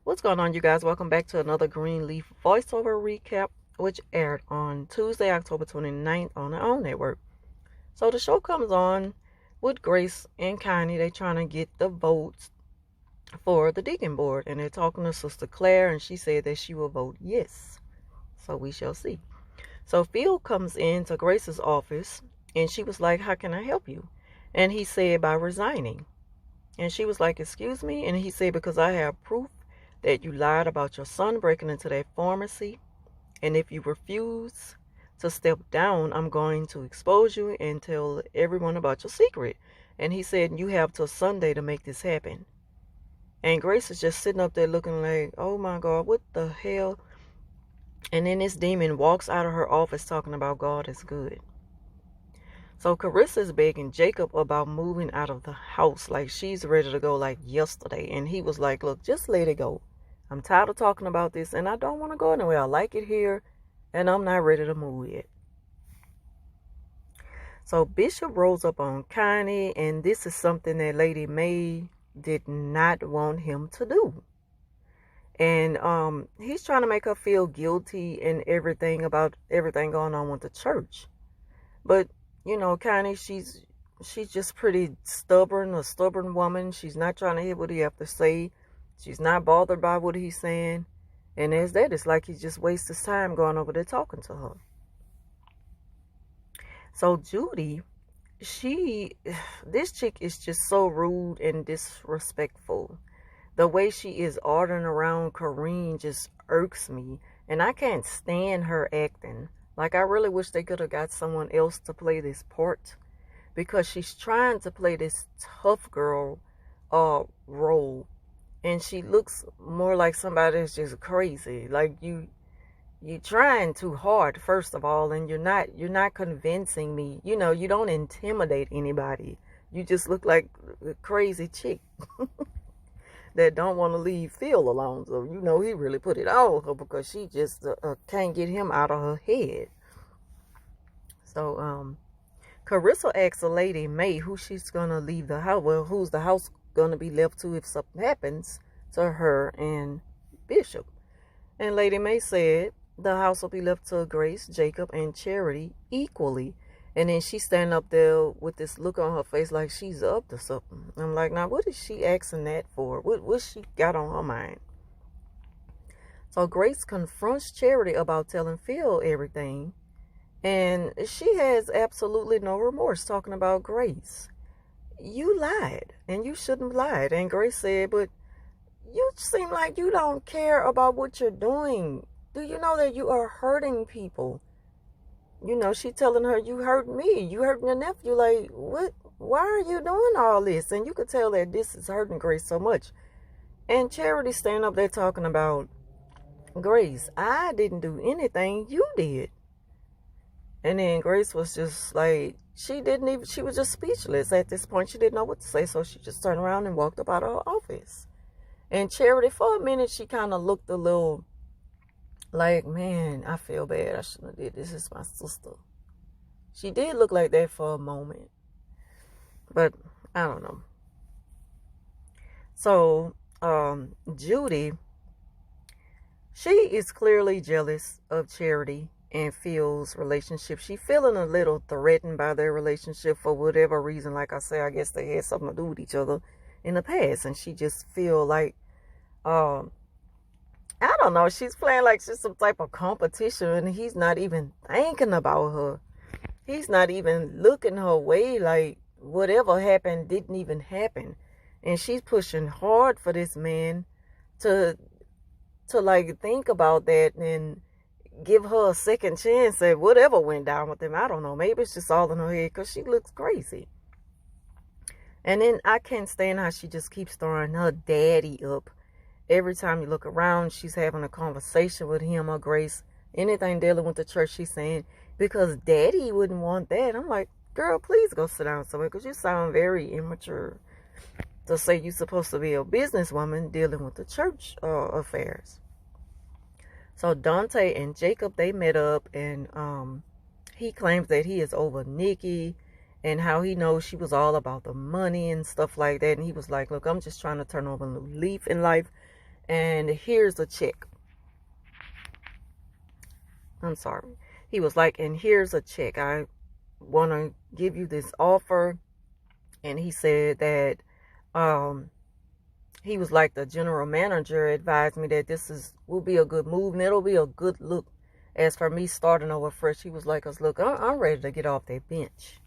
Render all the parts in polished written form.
What's going on, you guys? Welcome back to another Greenleaf voiceover recap, which aired on Tuesday, October 29th on the OWN network. So the show comes on with Grace and Connie. They trying to get the votes for the deacon board, and they're talking to Sister Claire, and she said that she will vote yes. So we shall see. So Phil comes into Grace's office, and she was like, "How can I help you?" And he said, "By resigning." And she was like, "Excuse me?" And he said, "Because I have proof that you lied about your son breaking into that pharmacy. And if you refuse to step down, I'm going to expose you and tell everyone about your secret." And he said, "You have till Sunday to make this happen." And Grace is just sitting up there looking like, oh my God, what the hell? And then this demon walks out of her office talking about God is good. So Carissa's begging Jacob about moving out of the house. Like she's ready to go like yesterday. And he was like, "Look, just let it go. I'm tired of talking about this and I don't want to go anywhere. I like it here and I'm not ready to move yet." So Bishop rolls up on Connie, and this is something that Lady May did not want him to do. And he's trying to make her feel guilty and everything about everything going on with the church. But, you know, Connie, she's just pretty stubborn, a stubborn woman. She's not trying to hear what he have to say. She's not bothered by what he's saying. And as that, it's like he just wastes his time going over there talking to her. So Judy, this chick is just so rude and disrespectful. The way she is ordering around Corrine just irks me. And I can't stand her acting. Like, I really wish they could have got someone else to play this part. Because she's trying to play this tough girl role. And she looks more like somebody that's just crazy. Like you're trying too hard, first of all, and you're not convincing me. You know, you don't intimidate anybody. You just look like a crazy chick that don't want to leave Phil alone. So, you know, he really put it on her because she just can't get him out of her head. So, Carissa asks a Lady May who she's going to leave the house. Well, who's the house going to be left to if something happens to her and Bishop. And Lady May said the house will be left to Grace, Jacob, and Charity equally. And then she's standing up there with this look on her face like she's up to something. I'm like, now what is she asking that for? What she got on her mind? So Grace confronts Charity about telling Phil everything. And she has absolutely no remorse talking about Grace. "You lied, and you shouldn't have lied." And Grace said, "But you seem like you don't care about what you're doing. Do you know that you are hurting people?" You know, she telling her, "You hurt me. You hurt your nephew." Like, what? Why are you doing all this? And you could tell that this is hurting Grace so much. And Charity standing up there talking about, "Grace, I didn't do anything. You did." And then Grace was just like, she was just speechless at this point. She didn't know what to say, so she just turned around and walked up out of her office. And Charity, for a minute, she kind of looked a little like, man, I feel bad. I shouldn't have did this. This is my sister. She did look like that for a moment. But I don't know. So, Judy, she is clearly jealous of Charity and Phil's relationship. She feeling a little threatened by their relationship for whatever reason. Like I say, I guess they had something to do with each other in the past. And she just feel like, I don't know, she's playing like she's some type of competition, and he's not even thinking about her. He's not even looking her way, like whatever happened didn't even happen. And she's pushing hard for this man to like think about that and give her a second chance at whatever went down with him. I don't know, maybe it's just all in her head because she looks crazy. And then I can't stand how she just keeps throwing her daddy up. Every time you look around, she's having a conversation with him or Grace. Anything dealing with the church, she's saying, because daddy wouldn't want that. I'm like, girl, please go sit down somewhere, because you sound very immature to say you're supposed to be a businesswoman dealing with the church affairs. So Dante and Jacob, they met up, and he claims that he is over Nikki and how he knows she was all about the money and stuff like that. And he was like, look, I'm just trying to turn over a new leaf in life. and here's a check. I'm sorry. He was like, and here's a check. I want to give you this offer. And he said that he was like, the general manager advised me that will be a good move, and it'll be a good look. As for me starting over fresh, he was like, look, I'm ready to get off that bench.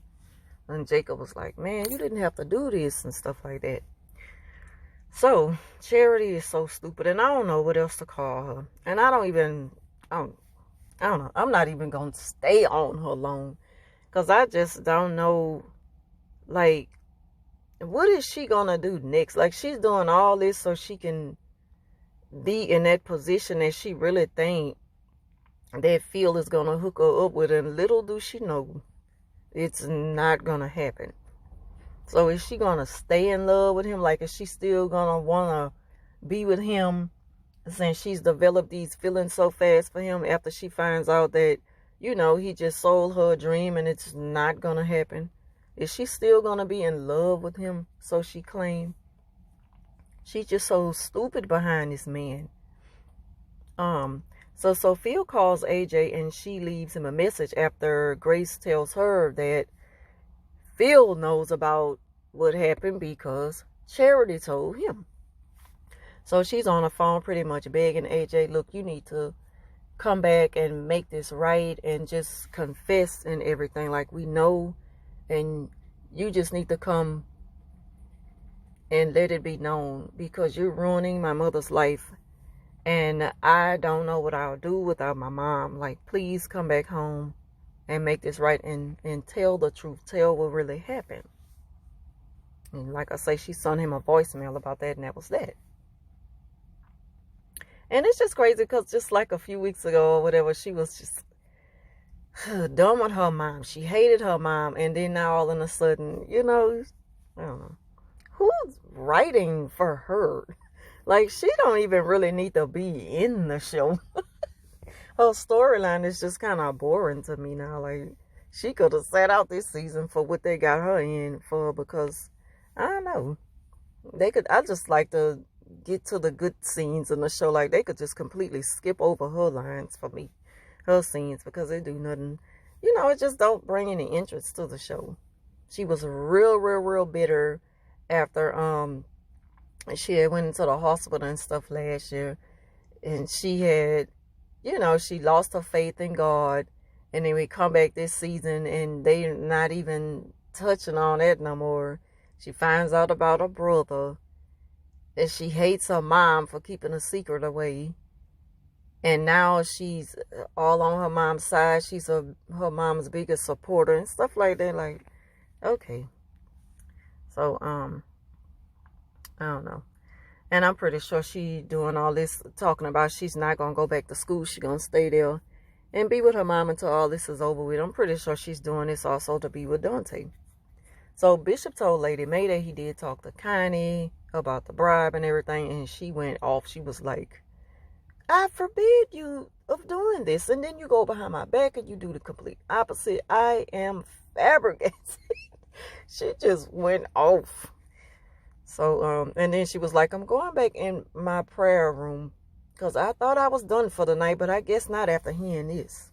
And Jacob was like, man, you didn't have to do this and stuff like that. So Charity is so stupid, and I don't know what else to call her. And I don't know. I'm not even going to stay on her long, because I just don't know, like, what is she going to do next? Like, she's doing all this so she can be in that position that she really think that Phil is going to hook her up with. And little do she know, it's not going to happen. So is she going to stay in love with him? Like, is she still going to want to be with him, since she's developed these feelings so fast for him after she finds out that, he just sold her a dream and it's not going to happen? Is she still going to be in love with him? So she claimed. She's just so stupid behind this man. So Phil calls AJ and she leaves him a message after Grace tells her that Phil knows about what happened because Charity told him. So she's on the phone pretty much begging AJ, look, you need to come back and make this right and just confess and everything. Like, we know, and you just need to come and let it be known, because you're ruining my mother's life. And I don't know what I'll do without my mom. Like, please come back home and make this right and tell the truth. Tell what really happened. And like I say, she sent him a voicemail about that, and that was that. And it's just crazy because just like a few weeks ago or whatever, she was just dumb with her mom. She hated her mom. And then now all of a sudden, I don't know. Who's writing for her? Like, she don't even really need to be in the show. Her storyline is just kind of boring to me now. Like, she could have sat out this season for what they got her in for, because, I don't know. I just like to get to the good scenes in the show. Like, they could just completely skip over her lines for me. Her scenes, because they do nothing. It just don't bring any interest to the show. She was real bitter after she had went into the hospital and stuff last year, and she had, she lost her faith in God, and then we come back this season and they're not even touching on that no more. She finds out about her brother, and she hates her mom for keeping a secret away. And now she's all on her mom's side. She's her mom's biggest supporter and stuff like that. Like, okay. So, I don't know. And I'm pretty sure she doing all this talking about she's not going to go back to school. She's going to stay there and be with her mom until all this is over with. I'm pretty sure she's doing this also to be with Dante. So Bishop told Lady May that he did talk to Connie about the bribe and everything. And she went off. She was like, I forbid you of doing this. And then you go behind my back and you do the complete opposite. I am fabricated. She just went off. So, and then she was like, I'm going back in my prayer room because I thought I was done for the night, but I guess not after hearing this.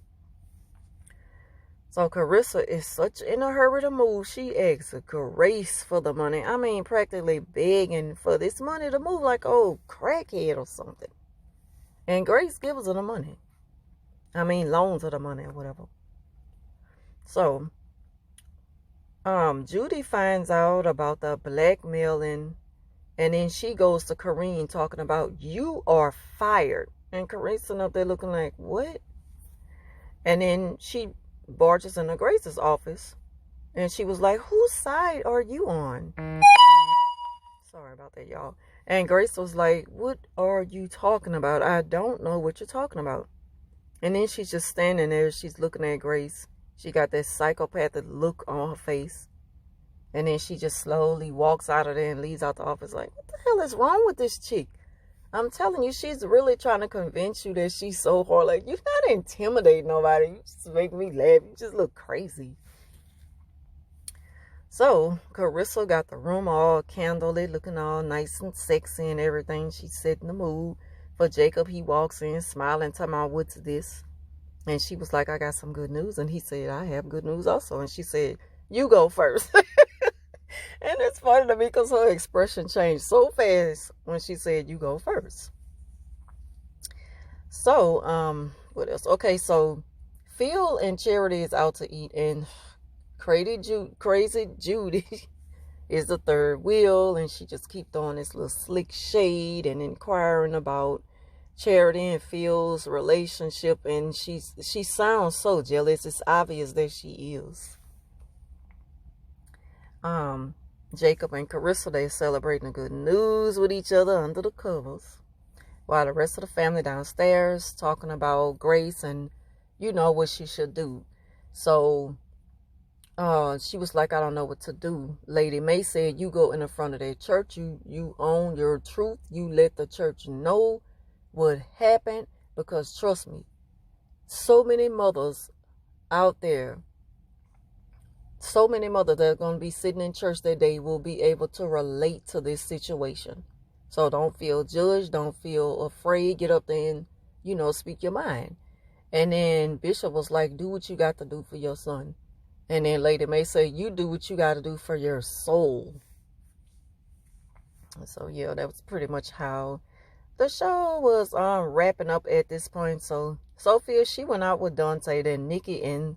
So Carissa is such in a hurry to move. She asks Grace for the money. I mean, practically begging for this money to move like old crackhead or something. And Grace gives her the money. I mean, loans her the money or whatever. So, Judy finds out about the blackmailing, and then she goes to Karine talking about, you are fired. And Karine's sitting up there looking like, what? And then she barges into Grace's office, and she was like, whose side are you on? Sorry about that, y'all. And Grace was like, what are you talking about? I don't know what you're talking about. And then she's just standing there. She's looking at Grace. She got that psychopathic look on her face. And then she just slowly walks out of there and leaves out the office like, what the hell is wrong with this chick? I'm telling you, she's really trying to convince you that she's so hard. Like, you're not intimidating nobody. You just make me laugh. You just look crazy. So Carissa got the room all candlelit, looking all nice and sexy and everything. She's setting the mood for Jacob. He walks in smiling, talking about, what's this? And she was like, I got some good news. And he said, I have good news also. And she said, you go first. And it's funny to me because her expression changed so fast when she said, you go first. So, what else? Okay, so Phil and Charity is out to eat, and Crazy Judy is the third wheel, and she just keep throwing this little slick shade and inquiring about Charity and Phil's relationship, and she sounds so jealous. It's obvious that she is. Jacob and Carissa, they celebrating the good news with each other under the covers, while the rest of the family downstairs talking about Grace and what she should do. So she was like, I don't know what to do. Lady May said, you go in the front of their church, you own your truth, you let the church know what happened, because trust me, so many mothers out there, so many mothers that are going to be sitting in church that day will be able to relate to this situation. So don't feel judged, don't feel afraid, get up there and, speak your mind. And then Bishop was like, do what you got to do for your son. And then Lady May say, you do what you got to do for your soul. So yeah, that was pretty much how the show was wrapping up at this point. So Sophia, she went out with Dante. Then Nikki and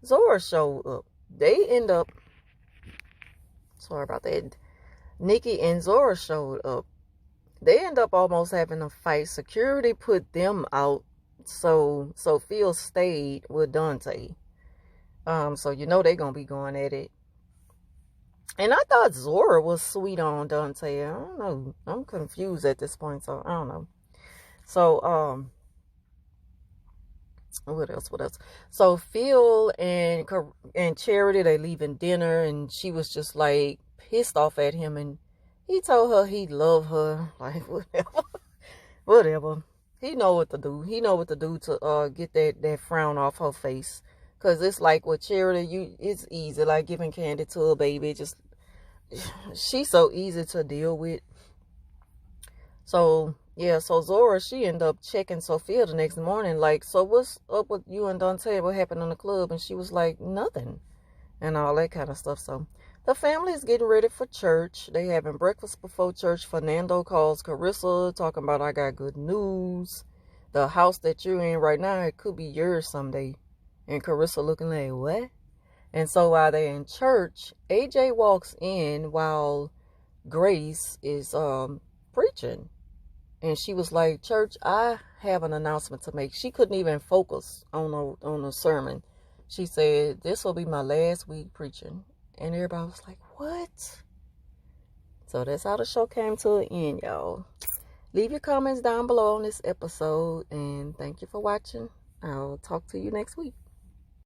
Zora showed up. They end up, sorry about that, Nikki and Zora showed up. They end up almost having a fight. Security put them out. So Phil stayed with Dante. So they're gonna be going at it. And I thought Zora was sweet on Dante. I don't know. I'm confused at this point, so I don't know. So what else? So Phil and Charity, they leaving dinner, and she was just like pissed off at him, and he told her he loved her. Like, whatever. He know what to do. He know what to do to get that frown off her face. Cause it's like with Charity, it's easy, like giving candy to a baby. She's so easy to deal with. So yeah, so Zora, she ended up checking Sophia the next morning, like, so what's up with you and Dante? What happened in the club? And she was like, nothing, and all that kind of stuff. So the family is getting ready for church. They having breakfast before church. Fernando calls Carissa, talking about, I got good news. The house that you're in right now, it could be yours someday. And Carissa looking like, what? And so while they're in church, AJ walks in while Grace is preaching. And she was like, church, I have an announcement to make. She couldn't even focus on the sermon. She said, this will be my last week preaching. And everybody was like, what? So that's how the show came to an end, y'all. Leave your comments down below on this episode. And thank you for watching. I'll talk to you next week.